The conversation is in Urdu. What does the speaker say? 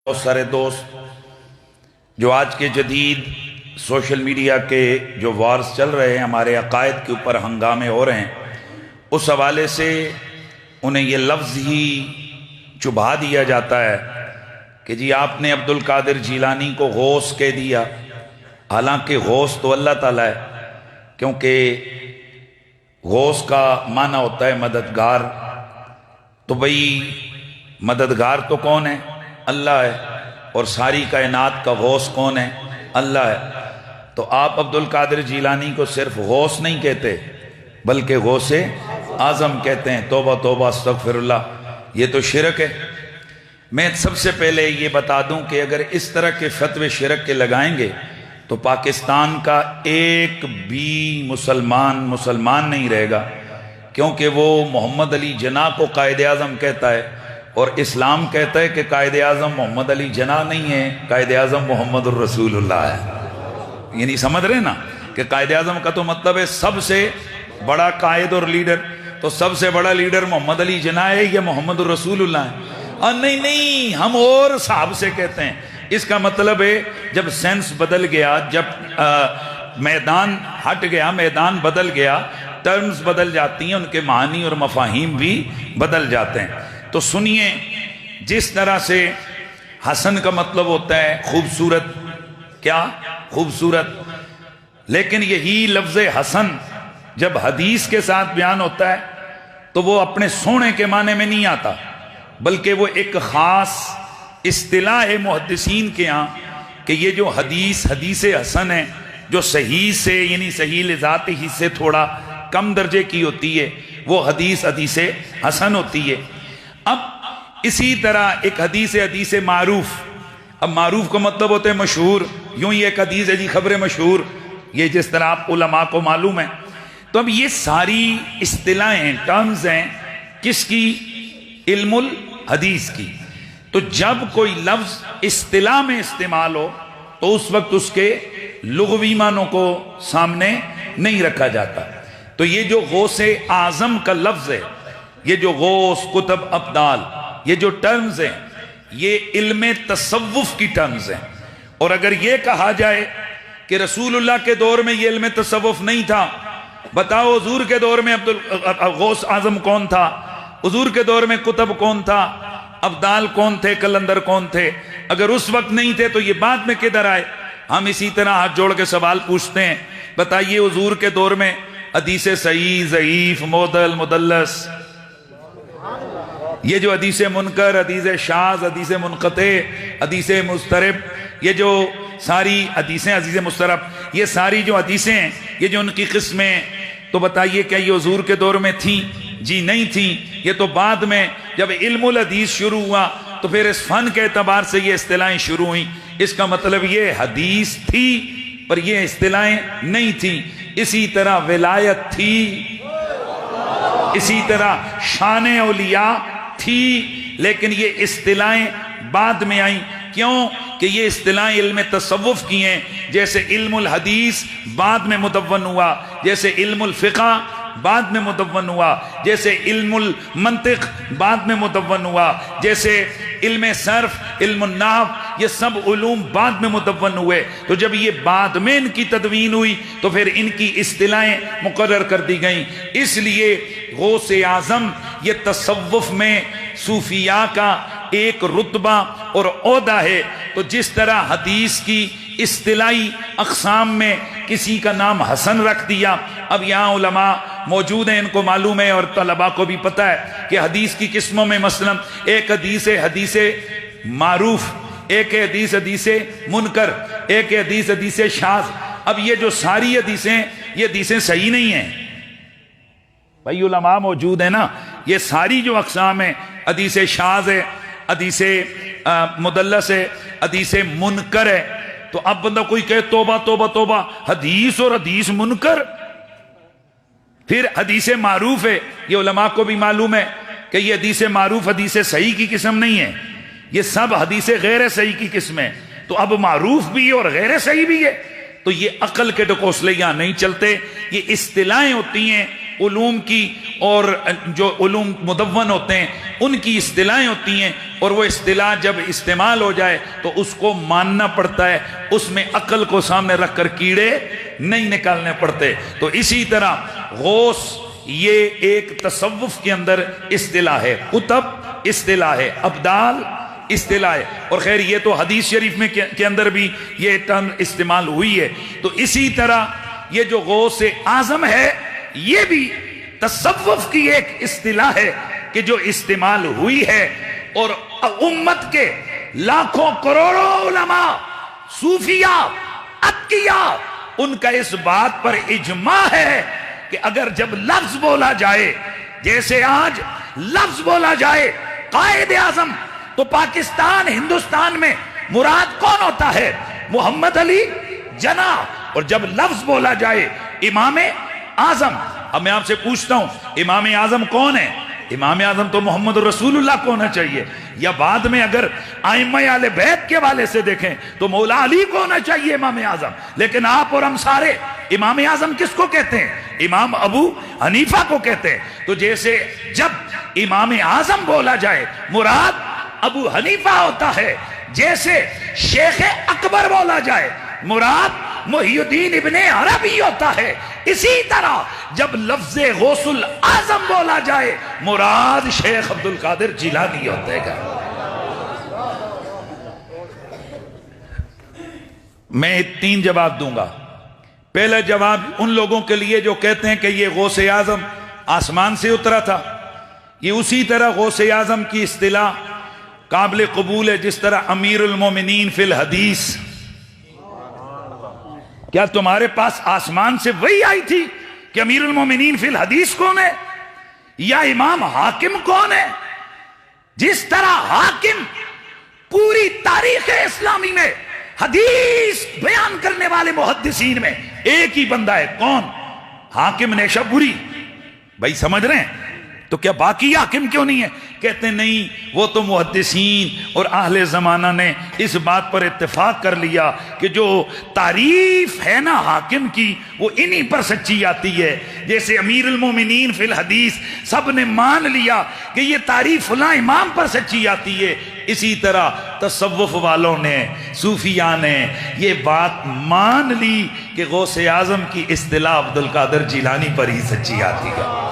بہت سارے دوست جو آج کے جدید سوشل میڈیا کے جو وارز چل رہے ہیں، ہمارے عقائد کے اوپر ہنگامے ہو رہے ہیں، اس حوالے سے انہیں یہ لفظ ہی چبھا دیا جاتا ہے کہ جی آپ نے عبد القادر جیلانی کو غوث کہہ دیا، حالانکہ غوث تو اللہ تعالیٰ ہے، کیونکہ غوث کا معنی ہوتا ہے مددگار۔ تو بھئی مددگار تو کون ہے؟ اللہ ہے، اور ساری کائنات کا غوث کون ہے؟ اللہ ہے۔ تو آپ عبد القادر جیلانی کو صرف غوث نہیں کہتے بلکہ غوث اعظم کہتے ہیں۔ توبہ توبہ استغفر اللہ، یہ تو شرک ہے۔ میں سب سے پہلے یہ بتا دوں کہ اگر اس طرح کے فتوے شرک کے لگائیں گے تو پاکستان کا ایک بھی مسلمان نہیں رہے گا، کیونکہ وہ محمد علی جناح کو قائد اعظم کہتا ہے، اور اسلام کہتا ہے کہ قائد اعظم محمد علی جناح نہیں ہے، قائد اعظم محمد الرسول اللہ ہے۔ یعنی سمجھ رہے نا کہ قائد اعظم کا تو مطلب ہے سب سے بڑا قائد اور لیڈر، تو سب سے بڑا لیڈر محمد علی جناح ہے یا محمد الرسول اللہ ہے؟ اور نہیں، ہم اور صاحب سے کہتے ہیں۔ اس کا مطلب ہے جب سینس بدل گیا، جب میدان ہٹ گیا، میدان بدل گیا، ٹرمز بدل جاتی ہیں، ان کے معنی اور مفاہیم بھی بدل جاتے ہیں۔ تو سنیے، جس طرح سے حسن کا مطلب ہوتا ہے خوبصورت، کیا؟ خوبصورت، لیکن یہی لفظ حسن جب حدیث کے ساتھ بیان ہوتا ہے تو وہ اپنے سونے کے معنی میں نہیں آتا، بلکہ وہ ایک خاص اصطلاح ہے محدثین کے ہاں کہ یہ جو حدیث حسن ہے، جو صحیح سے یعنی صحیح لذات ہی سے تھوڑا کم درجے کی ہوتی ہے، وہ حدیث حسن ہوتی ہے۔ اب اسی طرح ایک حدیث معروف، اب معروف کا مطلب ہوتا ہے مشہور، یوں ہی ایک حدیث ہے جی خبر مشہور، یہ جس طرح آپ علماء کو معلوم ہے۔ تو اب یہ ساری اصطلاحیں، ٹرمز ہیں کس کی؟ علم الحدیث کی۔ تو جب کوئی لفظ اصطلاح میں استعمال ہو تو اس وقت اس کے لغوی معنوں کو سامنے نہیں رکھا جاتا۔ تو یہ جو غوث اعظم کا لفظ ہے، یہ جو غوث، قطب، ابدال، یہ جو ٹرمز ہیں، یہ علم تصوف کی ٹرمز ہیں۔ اور اگر یہ کہا جائے کہ رسول اللہ کے دور میں یہ علم تصوف نہیں تھا، بتاؤ حضور کے دور میں غوث اعظم کون تھا؟ حضور کے دور میں قطب کون تھا؟ ابدال کون تھے؟ قلندر کون تھے؟ اگر اس وقت نہیں تھے تو یہ بعد میں کدھر آئے؟ ہم اسی طرح ہاتھ جوڑ کے سوال پوچھتے ہیں، بتائیے حضور کے دور میں حدیث صحیح، ضعیف، معضل، مدلس، یہ جو حدیث منکر، حدیث شاذ، حدیث منقطع، حدیث مضطرب، یہ جو ساری حدیثیں، حدیث مضطرب، یہ ساری جو حدیثیں ہیں، یہ جو ان کی قسمیں، تو بتائیے کیا یہ حضور کے دور میں تھیں؟ جی نہیں تھیں، یہ تو بعد میں جب علم الحدیث شروع ہوا تو پھر اس فن کے اعتبار سے یہ اصطلاحیں شروع ہوئیں۔ اس کا مطلب یہ حدیث تھی پر یہ اصطلاحیں نہیں تھیں۔ اسی طرح ولایت تھی، اسی طرح شان اولیاء تھی، لیکن یہ اصطلاحیں بعد میں آئیں۔ کیوں کہ یہ اصطلاحیں علم تصوف کی ہیں، جیسے علم الحدیث بعد میں مدون ہوا، جیسے علم الفقہ بعد میں مدون ہوا، جیسے علم المنطق بعد میں مدون ہوا، جیسے علم صرف، علم النحو، یہ سب علوم بعد میں مدون ہوئے۔ تو جب یہ بعد میں ان کی تدوین ہوئی تو پھر ان کی اصطلاحیں مقرر کر دی گئیں۔ اس لیے غوث اعظم یہ تصوف میں صوفیاء کا ایک رتبہ اور عہدہ ہے۔ تو جس طرح حدیث کی اصطلاحی اقسام میں کسی کا نام حسن رکھ دیا، اب یہاں علماء موجود ہیں، ان کو معلوم ہے اور طلباء کو بھی پتہ ہے کہ حدیث کی قسموں میں مثلا ایک حدیث معروف، ایک حدیث منکر، ایک حدیث شاذ۔ اب یہ جو ساری حدیثیں، یہ حدیثیں صحیح نہیں ہیں، بھائی علماء موجود ہیں نا، یہ ساری جو اقسام ہیں، حدیث شاذ ہے، حدیث مدلس ہے، حدیث منکر ہے۔ تو اب بندہ کوئی کہے توبہ توبہ توبہ، حدیث اور حدیث منکر، پھر حدیث معروف ہے، یہ علماء کو بھی معلوم ہے کہ یہ حدیث معروف حدیث صحیح کی قسم نہیں ہے، یہ سب حدیث غیر صحیح کی قسم ہے۔ تو اب معروف بھی ہے اور غیر صحیح بھی ہے، تو یہ عقل کے ڈکوسلے یہاں نہیں چلتے۔ یہ اصطلاحیں ہوتی ہیں علوم کی اور جو علوم مدون ہوتے ہیں ان کی اصطلاحیں ہوتی ہیں، اور وہ اصطلاح جب استعمال ہو جائے تو اس کو ماننا پڑتا ہے، اس میں عقل کو سامنے رکھ کر کیڑے نہیں نکالنے پڑتے۔ تو اسی طرح غوث یہ ایک تصوف کے اندر اصطلاح ہے، قطب اصطلاح ہے، ابدال اصطلاح ہے، اور خیر یہ تو حدیث شریف میں کے اندر بھی یہ ٹرم استعمال ہوئی ہے۔ تو اسی طرح یہ جو غوث اعظم ہے یہ بھی تصوف کی ایک اصطلاح ہے کہ جو استعمال ہوئی ہے، اور امت کے لاکھوں کروڑوں علماء، صوفیاء، اتقیاء، ان کا اس بات پر اجماع ہے کہ اگر جب لفظ بولا جائے، جیسے آج لفظ بولا جائے قائد اعظم، تو پاکستان ہندوستان میں مراد کون ہوتا ہے؟ محمد علی جناح۔ اور جب لفظ بولا جائے امام اعظم، اب میں آپ سے پوچھتا ہوں امام اعظم کون ہے؟ امام اعظم تو محمد رسول اللہ کو ہونا چاہیے، یا بعد میں اگر ائمہ اہل بیت کے والے سے دیکھیں تو مولا علی کو ہونا چاہیے امام اعظم، لیکن آپ اور ہم سارے امام اعظم کس کو کہتے ہیں؟ امام ابو حنیفہ کو کہتے ہیں۔ تو جیسے جب امام اعظم بولا جائے مراد ابو حنیفہ ہوتا ہے، جیسے شیخ اکبر بولا جائے مراد محی الدین ابن عربی ہوتا ہے، اسی طرح جب لفظ غوث الاعظم بولا جائے مراد شیخ عبد القادر جیلانی ہوتا ہے۔ میں 3 جواب دوں گا۔ پہلا جواب ان لوگوں کے لیے جو کہتے ہیں کہ یہ غوث اعظم آسمان سے اترا تھا، یہ اسی طرح غوث اعظم کی اصطلاح قابل قبول ہے جس طرح امیر المومنین فی الحدیث۔ کیا تمہارے پاس آسمان سے وہی آئی تھی کہ امیر المومنین فی الحدیث کون ہے، یا امام حاکم کون ہے؟ جس طرح حاکم پوری تاریخ اسلامی میں حدیث بیان کرنے والے محدثین میں ایک ہی بندہ ہے، کون؟ حاکم نیشابوری۔ بھائی سمجھ رہے ہیں؟ تو کیا باقی حاکم کیوں نہیں ہے؟ کہتے نہیں، وہ تو محدثین اور اہل زمانہ نے اس بات پر اتفاق کر لیا کہ جو تعریف ہے نا حاکم کی وہ انہی پر سچی آتی ہے۔ جیسے امیر المومنین فی الحدیث سب نے مان لیا کہ یہ تعریف فلاں امام پر سچی آتی ہے، اسی طرح تصوف والوں نے، صوفیاء نے یہ بات مان لی کہ غوث اعظم کی اصطلاح عبد القادر جیلانی پر ہی سچی آتی ہے۔